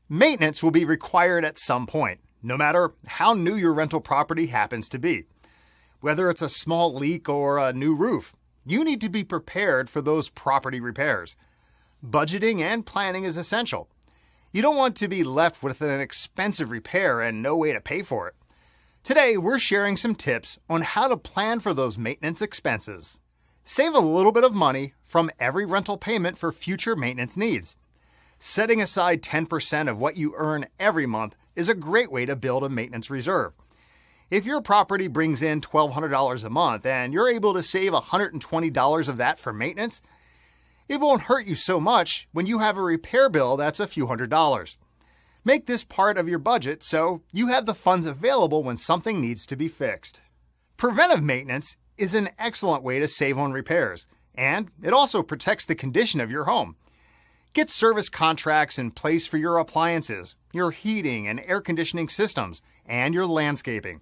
Maintenance will be required at some point, no matter how new your rental property happens to be. Whether it's a small leak or a new roof, you need to be prepared for those property repairs. Budgeting and planning is essential. You don't want to be left with an expensive repair and no way to pay for it. Today, we're sharing some tips on how to plan for those maintenance expenses. Save a little bit of money from every rental payment for future maintenance needs. Setting aside 10% of what you earn every month is a great way to build a maintenance reserve. If your property brings in $1,200 a month and you're able to save $120 of that for maintenance, it won't hurt you so much when you have a repair bill that's a few $100s. Make this part of your budget so you have the funds available when something needs to be fixed. Preventive maintenance is an excellent way to save on repairs, and it also protects the condition of your home. Get service contracts in place for your appliances, your heating and air conditioning systems, and your landscaping.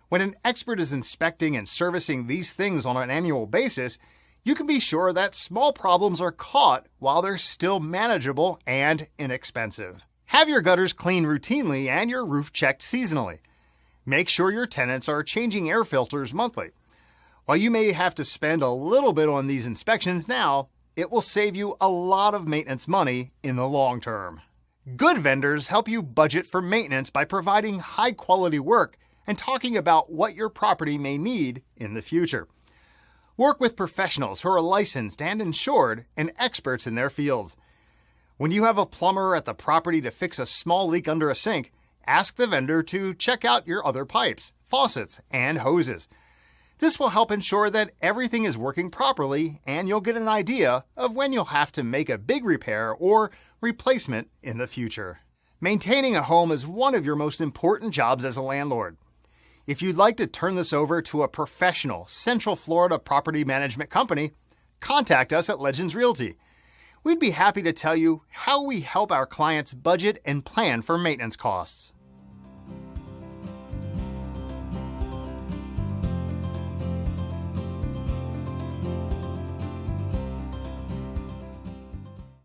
When an expert is inspecting and servicing these things on an annual basis, you can be sure that small problems are caught while they're still manageable and inexpensive. Have your gutters cleaned routinely and your roof checked seasonally. Make sure your tenants are changing air filters monthly. While you may have to spend a little bit on these inspections now, it will save you a lot of maintenance money in the long term. Good vendors help you budget for maintenance by providing high-quality work and talking about what your property may need in the future. Work with professionals who are licensed and insured and experts in their fields. When you have a plumber at the property to fix a small leak under a sink, ask the vendor to check out your other pipes, faucets, and hoses. This will help ensure that everything is working properly, and you'll get an idea of when you'll have to make a big repair or replacement in the future. Maintaining a home is one of your most important jobs as a landlord. If you'd like to turn this over to a professional Central Florida property management company, contact us at Legends Realty. We'd be happy to tell you how we help our clients budget and plan for maintenance costs.